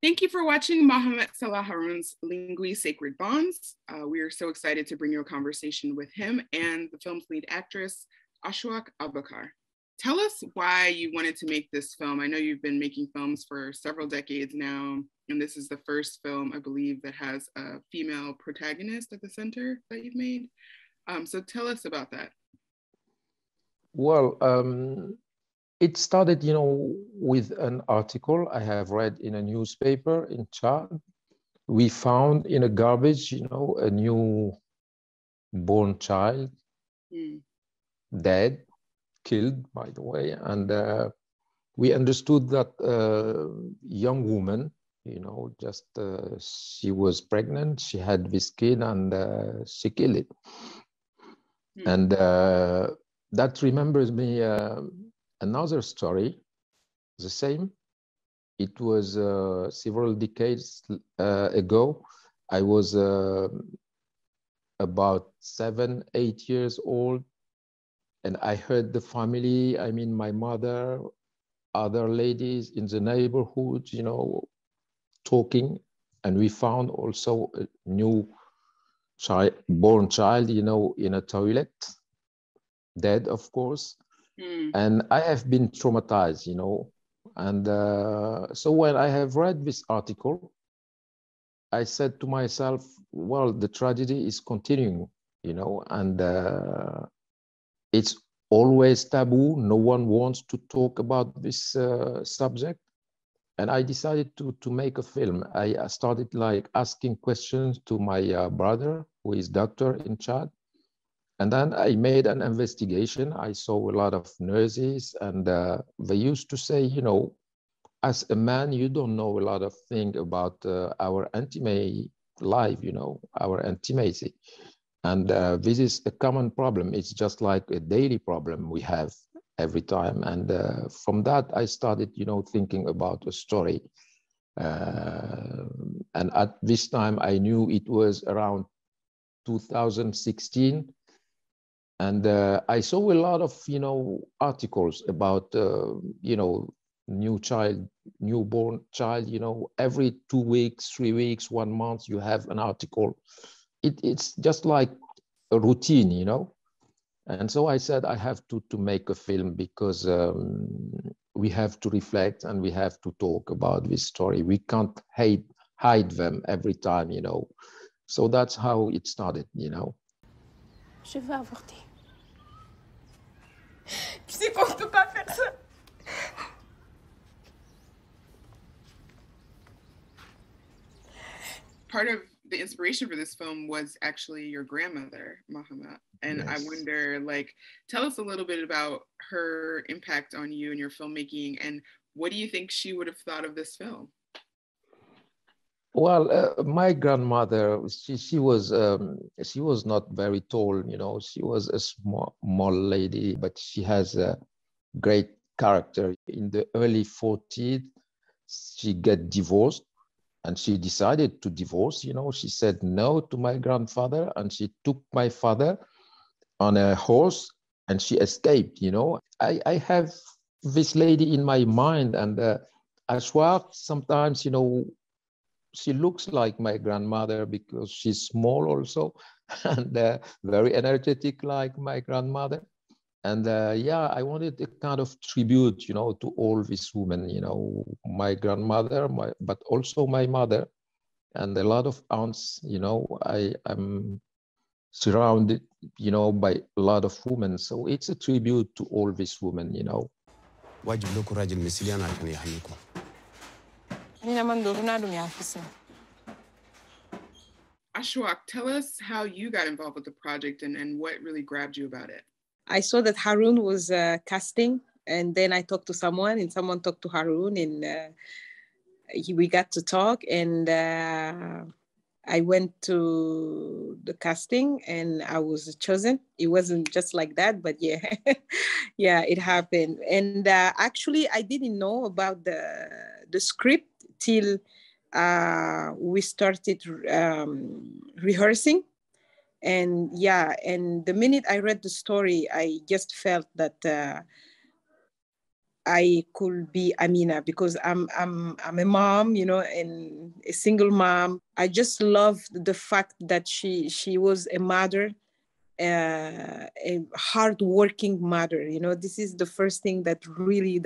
Thank you for watching Mahamat-Saleh Haroun's LINGUI Sacred Bonds. We are so excited to bring you a conversation with him and the film's lead actress, Achouackh Abakar. Tell us why you wanted to make this film. I know you've been making films for several decades now, and this is the first film, I believe, that has a female protagonist at the center that you've made. So tell us about that. Well, it started, with an article I have read in a newspaper in Chad. We found in a garbage, a new born child, dead, killed, by the way. And we understood that young woman, just she was pregnant, she had this kid, and she killed it. And that remembers me another story, the same. It was several decades ago. I was about 7, 8 years old, and I heard the family, I mean, my mother, other ladies in the neighborhood, talking, and we found also a new born child, in a toilet, dead, of course. And I have been traumatized, and so when I have read this article, I said to myself, well, the tragedy is continuing, and it's always taboo. No one wants to talk about this subject. And I decided to make a film. I started like asking questions to my brother, who is doctor in Chad. And then I made an investigation. I saw a lot of nurses, and they used to say, as a man, you don't know a lot of things about our intimate life, our intimacy. And this is a common problem. It's just like a daily problem we have every time. And from that, I started, thinking about a story. And at this time, I knew it was around 2016. And I saw a lot of, articles about, newborn child, every 2 weeks, 3 weeks, 1 month, you have an article. It's just like a routine, And so I said, I have to make a film because we have to reflect and we have to talk about this story. We can't hide them every time, So that's how it started, Je veux avorter. Tu sais qu'on ne peut pas faire ça. Part of the inspiration for this film was actually your grandmother, Mahamat. And yes. I wonder, tell us a little bit about her impact on you and your filmmaking, and what do you think she would have thought of this film? Well, my grandmother, she was not very tall, She was a small lady, but she has a great character. In the early 40s, she got divorced, and she decided to divorce. She said no to my grandfather, and she took my father on a horse, and she escaped. I have this lady in my mind, and Achouackh sometimes, she looks like my grandmother because she's small also and very energetic like my grandmother. And yeah, I wanted a kind of tribute, to all these women, my grandmother, but also my mother, and a lot of aunts. I'm surrounded, by a lot of women. So it's a tribute to all these women, Achouackh, tell us how you got involved with the project and what really grabbed you about it. I saw that Haroun was casting, and then I talked to someone, and someone talked to Haroun, and we got to talk, and I went to the casting, and I was chosen. It wasn't just like that, but yeah, yeah, it happened. And actually, I didn't know about the script till we started rehearsing. And yeah, and the minute I read the story, I just felt that I could be Amina, because I'm a mom, and a single mom. I just love the fact that she was a mother, a hardworking mother. This is the first thing that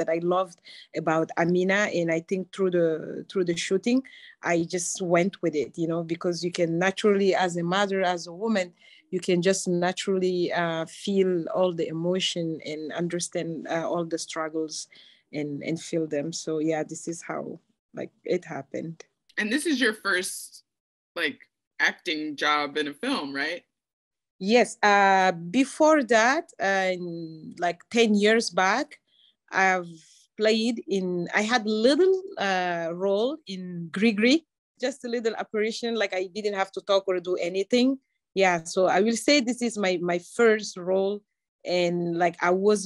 I loved about Amina, and I think through the shooting, I just went with it. Because you can naturally, as a mother, as a woman, you can just naturally feel all the emotion and understand all the struggles and feel them. So yeah, this is how it happened. And this is your first acting job in a film, right? Yes. Before that, 10 years back, I had little role in Grigri, just a little apparition, I didn't have to talk or do anything. Yeah, so I will say this is my first role. And I always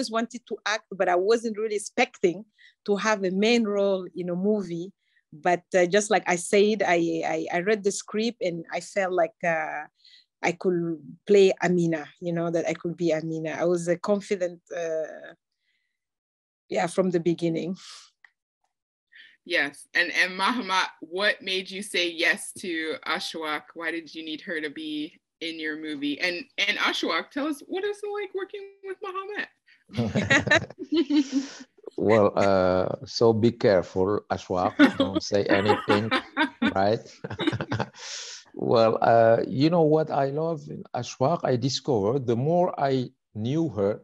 wanted to act, but I wasn't really expecting to have a main role in a movie. But just like I said, I read the script and I felt like I could play Amina, that I could be Amina. I was confident, from the beginning. Yes. And Mahamat, what made you say yes to Achouackh? Why did you need her to be in your movie? And Achouackh, tell us, what is it like working with Mahamat? Well, so be careful, Achouackh. Don't say anything, right? Well, you know what I love in Achouackh? I discovered the more I knew her,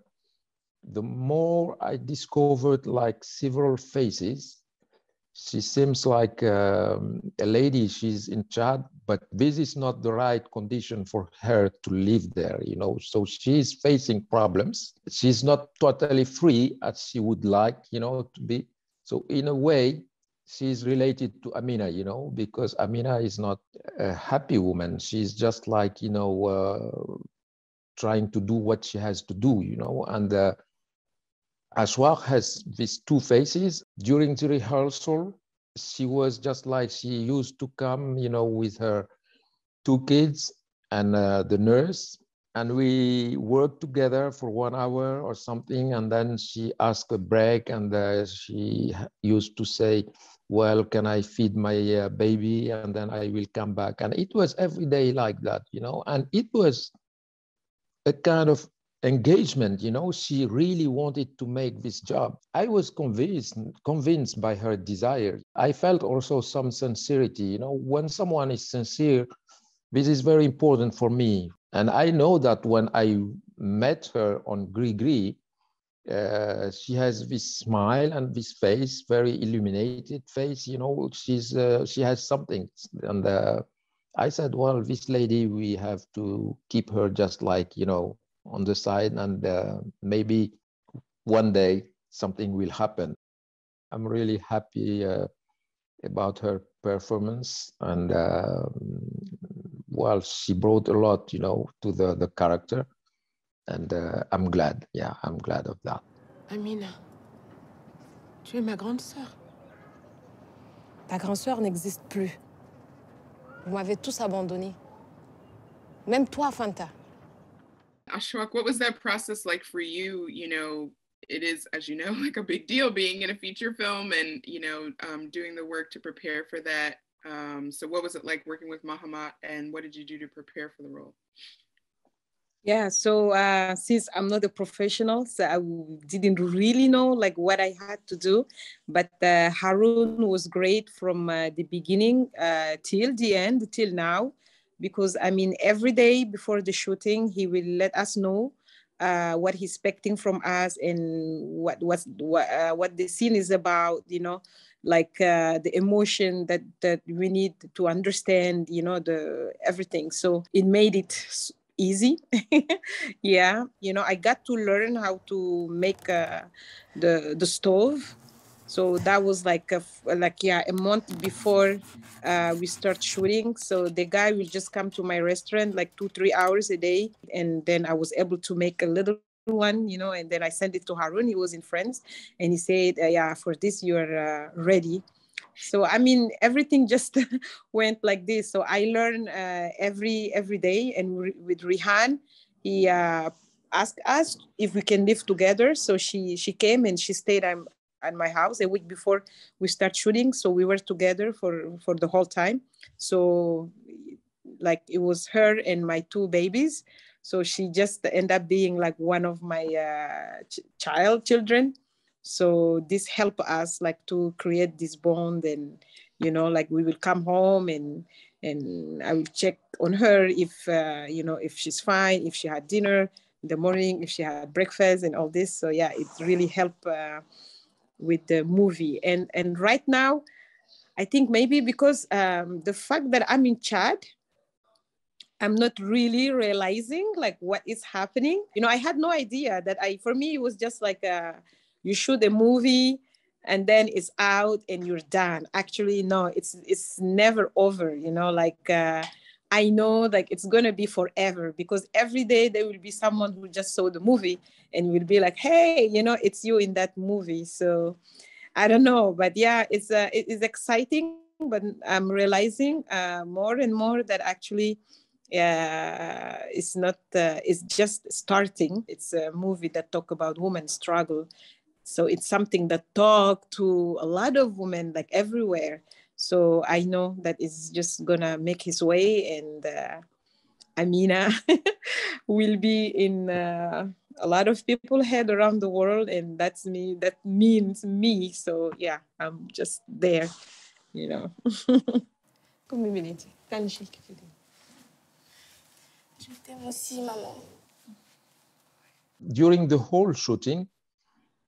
the more I discovered several faces. She seems like a lady. She's in Chad, but this is not the right condition for her to live there, So she's facing problems. She's not totally free as she would like, to be. So in a way, she's related to Amina, because Amina is not a happy woman. She's just trying to do what she has to do, and Achouackh has these two faces. During the rehearsal, she was just like she used to come, with her two kids and the nurse. And we worked together for 1 hour or something. And then she asked a break, and she used to say, well, can I feed my baby? And then I will come back. And it was every day like that, and it was a kind of engagement, she really wanted to make this job. I was convinced by her desire. I felt also some sincerity, when someone is sincere, this is very important for me. And I know that when I met her on Gris, she has this smile and this face, very illuminated face, she has something. And I said, well, this lady, we have to keep her just on the side, and maybe one day something will happen. I'm really happy about her performance, and well, she brought a lot, to the character, and I'm glad. Yeah, I'm glad of that. Amina, tu es ma grande sœur. Ta grande sœur n'existe plus. Vous m'avez tous abandonné. Même toi, Fanta. Achouackh, what was that process like for you? It is, as you know, a big deal being in a feature film and, doing the work to prepare for that. So what was it like working with Mahamat, and what did you do to prepare for the role? Yeah, so since I'm not a professional, so I didn't really know what I had to do, but Haroun was great from the beginning till the end, till now, because every day before the shooting, he will let us know what he's expecting from us and what the scene is about, the emotion that we need to understand, the everything. So it made it easy. Yeah, I got to learn how to make the stove. So that was a month before we start shooting. So the guy will just come to my restaurant 2-3 hours a day, and then I was able to make a little one, and then I sent it to Haroun. He was in France, and he said, yeah, for this you're ready. So everything just went like this. So I learn every day, and with Rihan, he ask us if we can live together. So she came and she stayed at my house a week before we start shooting. So we were together for the whole time. So like it was her and my two babies. So she just ended up being like one of my children. So this helped us like to create this bond, and like we will come home and I will check on her if if she's fine, if she had dinner in the morning, if she had breakfast and all this. So yeah, it really helped with the movie. And right now, I think maybe because the fact that I'm in Chad, I'm not really realizing like what is happening. I had no idea that for me, it was just like you shoot a movie and then it's out and you're done. Actually, no, it's never over, like I know like it's going to be forever, because every day there will be someone who just saw the movie and will be like, hey, it's you in that movie. So I don't know, but yeah, it is exciting, but I'm realizing more and more that actually it's not, it's just starting. It's a movie that talk about women's struggle. So it's something that talk to a lot of women like everywhere. So I know that it's just gonna make his way, and Amina will be in a lot of people's head around the world, and that's me. That means me. So yeah, I'm just there, Comme Mélodie. Tanji. Je t'aime aussi, maman. During the whole shooting,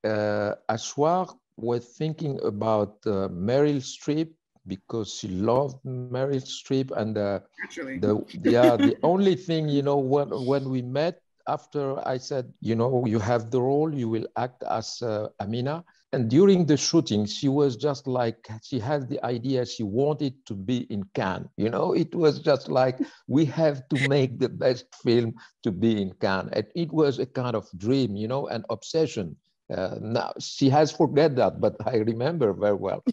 Achouackh was thinking about Meryl Streep, because she loved Meryl Streep, and the only thing, when we met after, I said, you have the role, you will act as Amina. And during the shooting, she was just like, she had the idea, she wanted to be in Cannes. It was just like, we have to make the best film to be in Cannes. And it was a kind of dream, an obsession. Now she has forget that, but I remember very well.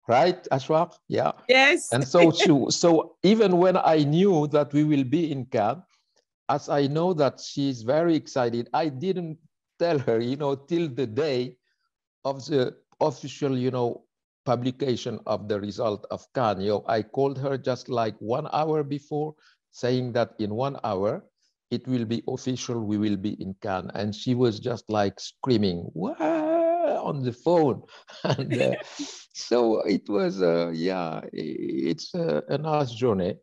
Right, Achouackh? Yeah. Yes. And so even when I knew that we will be in Cannes, as I know that she's very excited, I didn't tell her, till the day of the official, publication of the result of Cannes. I called her just like 1 hour before, saying that in 1 hour, it will be official, we will be in Cannes. And she was just like screaming, "What?" on the phone. And so it was, yeah, it's a nice journey,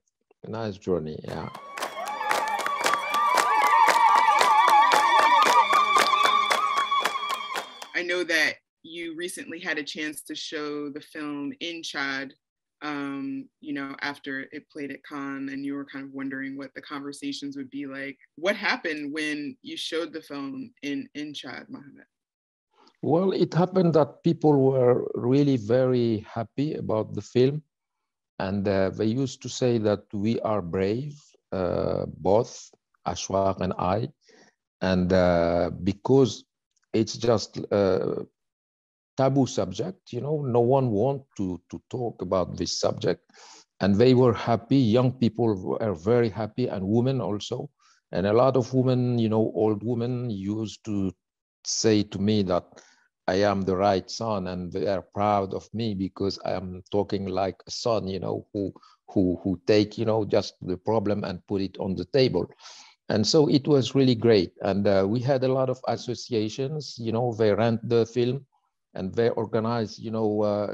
yeah. I know that you recently had a chance to show the film in Chad, after it played at Cannes, and you were kind of wondering what the conversations would be like. What happened when you showed the film in Chad, Mahamat? Well, it happened that people were really very happy about the film. And they used to say that we are brave, both Achouackh and I. And because it's just a taboo subject, no one wants to talk about this subject. And they were happy, young people were very happy, and women also. And a lot of women, old women used to say to me that I am the right son, and they are proud of me because I am talking like a son, who take, just the problem and put it on the table. And so it was really great. And we had a lot of associations, they rent the film and they organize,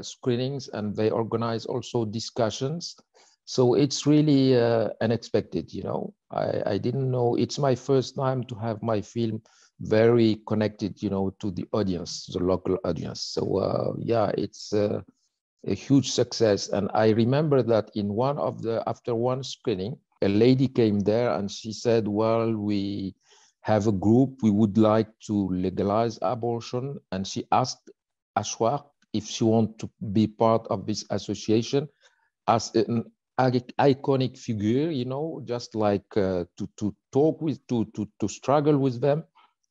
screenings, and they organize also discussions. So it's really unexpected, I didn't know. It's my first time to have my film very connected, to the audience, the local audience. So yeah, it's a huge success. And I remember that in after one screening, a lady came there and she said, well, we have a group, we would like to legalize abortion. And she asked Achouackh if she wants to be part of this association as an iconic figure, just like to talk with, to struggle with them.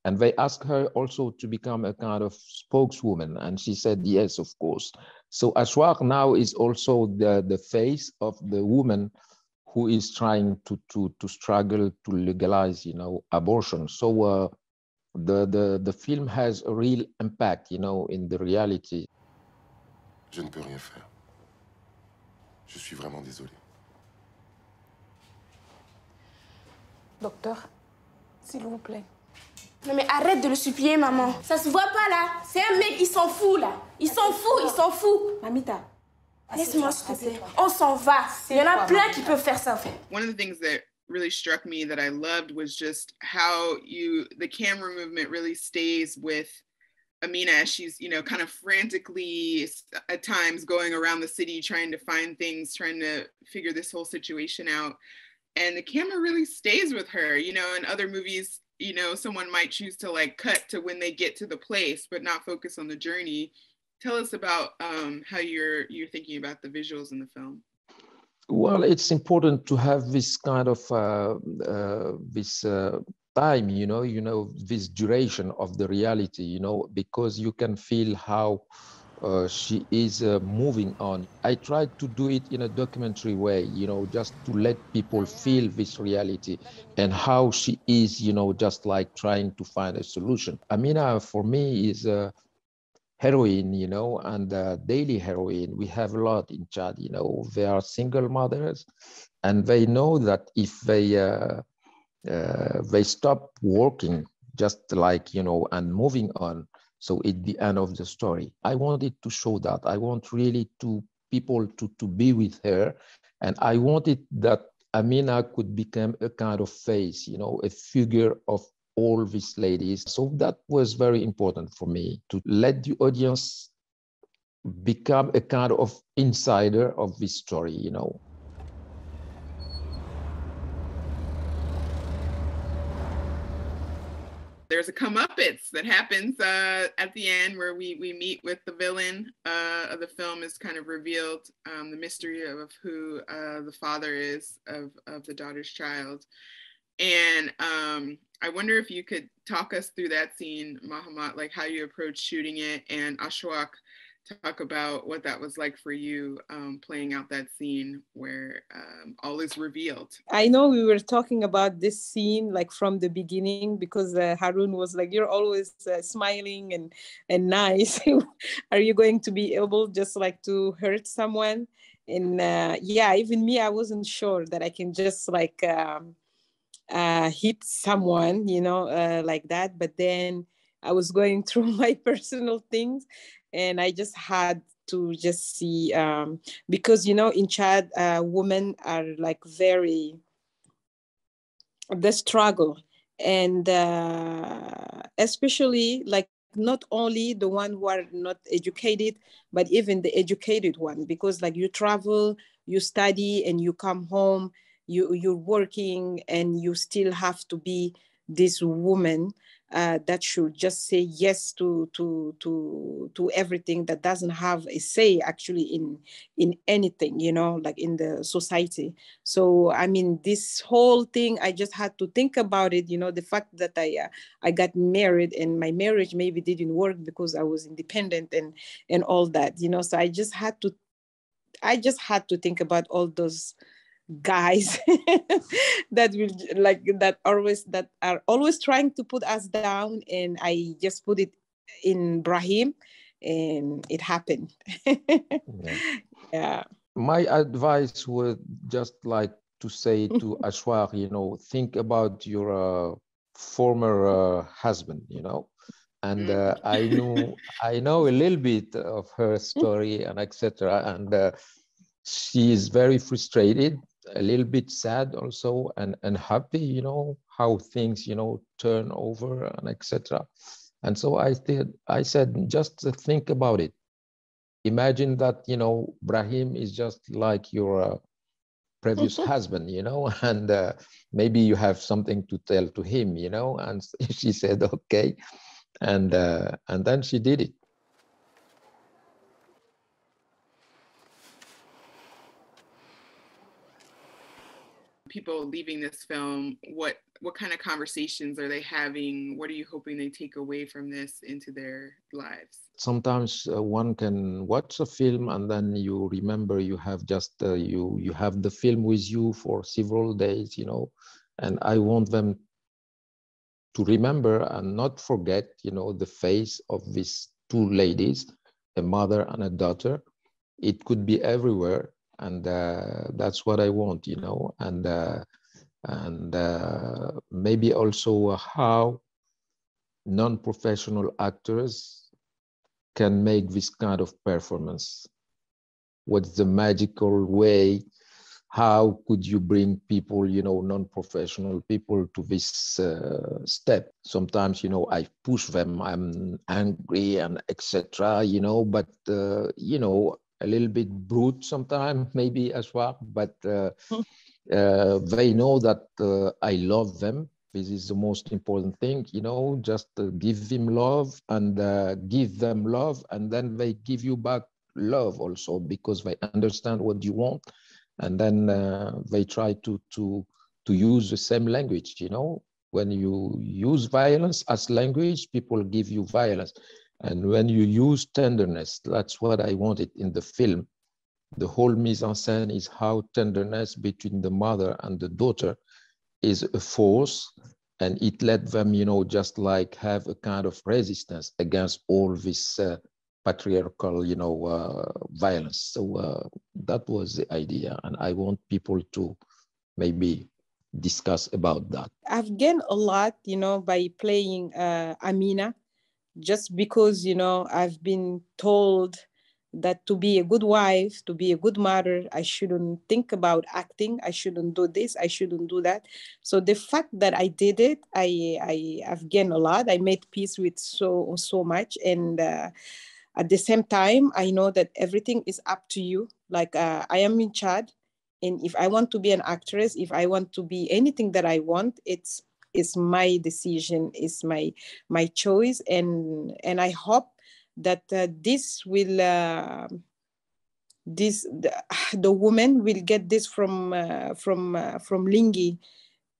And they asked her also to become a kind of spokeswoman. And she said, yes, of course. So Achouackh now is also the face of the woman who is trying to struggle to legalize, abortion. So the film has a real impact, you know, in the reality. Je ne peux rien faire. Je suis vraiment désolé. Docteur, s'il vous plaît. Non mais arrête de le supplier, maman. Ça se voit pas là. C'est un mec, il s'en fout là. Il s'en fout, il s'en fout. Mamita, laisse-moi s'il te plaît. On s'en va. Il y en a plein qui peuvent faire ça en fait. One of the things that really struck me that I loved was just how the camera movement really stays with Amina as she's, you know, kind of frantically at times going around the city trying to find things, trying to figure this whole situation out. And the camera really stays with her. You know, in other movies, you know, someone might choose to like cut to when they get to the place, but not focus on the journey. Tell us about how you're thinking about the visuals in the film. Well, it's important to have this kind of time, you know, this duration of the reality, you know, because you can feel how she is moving on. I tried to do it in a documentary way, you know, just to let people feel this reality and how she is, you know, just like trying to find a solution. Amina, for me, is a heroine, you know, and daily heroine. We have a lot in Chad, you know. They are single mothers, and they know that if they stop working, just like, you know, and moving on, so at the end of the story, I wanted to show that. I want really people to be with her. And I wanted that Amina could become a kind of face, you know, a figure of all these ladies. So that was very important for me, to let the audience become a kind of insider of this story, you know. There's a comeuppance that happens at the end where we meet with the villain of the film. Is kind of revealed, the mystery of who the father is of the daughter's child. And I wonder if you could talk us through that scene, Mahamat, like how you approach shooting it, and Achouackh, talk about what that was like for you, playing out that scene where all is revealed. I know we were talking about this scene like from the beginning, because Haroun was like, you're always smiling and nice. Are you going to be able just like to hurt someone? And yeah, even me, I wasn't sure that I can just like hit someone, you know, like that. But then I was going through my personal things, and I just had to just see, because, you know, in Chad, women are like very, the struggle. And especially like not only the one who are not educated, but even the educated one, because like you travel, you study, and you come home, you're working, and you still have to be this woman that should just say yes to everything, that doesn't have a say actually in anything, you know, like in the society. So I mean, this whole thing, I just had to think about it, you know, the fact that I got married, and my marriage maybe didn't work because I was independent and all that, you know. So I just had to think about all those guys that are always trying to put us down, and I just put it in Brahim, and it happened. Yeah. Yeah. My advice would just like to say to Achouackh, you know, think about your former husband, you know, and I know a little bit of her story and etc. And she is very frustrated, a little bit sad also, and happy, you know, how things, you know, turn over and etc. And so I said, just think about it. Imagine that, you know, Brahim is just like your previous husband, you know, and maybe you have something to tell to him, you know. And she said, okay. And then she did it. People leaving this film, what kind of conversations are they having? What are you hoping they take away from this into their lives? Sometimes one can watch a film and then you remember you have just you have the film with you for several days, you know. And I want them to remember and not forget, the face of these two ladies, a mother and a daughter. It could be everywhere, and that's what I want, and maybe also how non-professional actors can make this kind of performance. What's the magical way? How could you bring people, non-professional people to this step? Sometimes, I push them, I'm angry and etc., but, a little bit brute sometimes, maybe Achouackh, but they know that I love them. This is the most important thing, just give them love and give them love, and then they give you back love also, because they understand what you want, and then they try to use the same language. When you use violence as language, people give you violence, and when you use tenderness, that's what I wanted in the film. The whole mise en scène is how tenderness between the mother and the daughter is a force, and it let them, just like have a kind of resistance against all this patriarchal, violence. So that was the idea, and I want people to maybe discuss about that. I've gained a lot, by playing Amina, just because, I've been told that to be a good wife, to be a good mother, I shouldn't think about acting. I shouldn't do this. I shouldn't do that. So the fact that I did it, I've gained a lot. I made peace with so much. And at the same time, I know that everything is up to you. Like I am in Chad. And if I want to be an actress, if I want to be anything that I want, it's my decision, it's my choice. And I hope that this will the woman will get this from LINGUI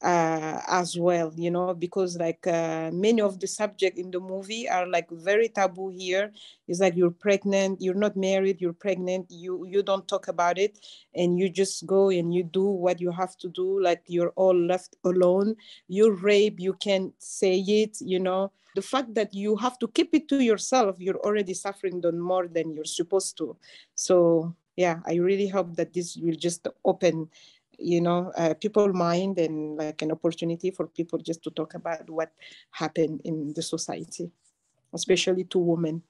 as well, because like many of the subjects in the movie are like very taboo here. It's like you're pregnant, you're not married, you're pregnant, you don't talk about it, and you just go and you do what you have to do, like you're all left alone. You're raped, you can't say it, the fact that you have to keep it to yourself, you're already suffering more than you're supposed to. So yeah, I really hope that this will just open people's mind, and like an opportunity for people just to talk about what happened in the society, especially to women.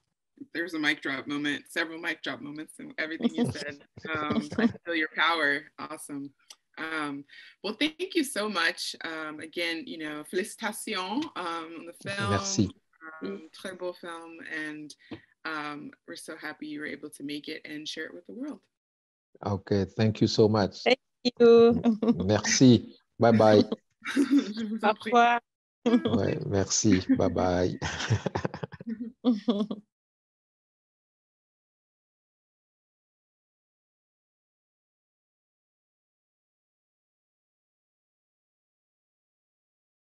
There's a mic drop moment, several mic drop moments in everything you said. I feel your power. Awesome. Well, thank you so much. Again, félicitations on the film. Merci. Très beau film, and we're so happy you were able to make it and share it with the world. Okay, thank you so much. Thank you. Merci. Bye bye. Au revoir. Ouais, merci. Bye bye.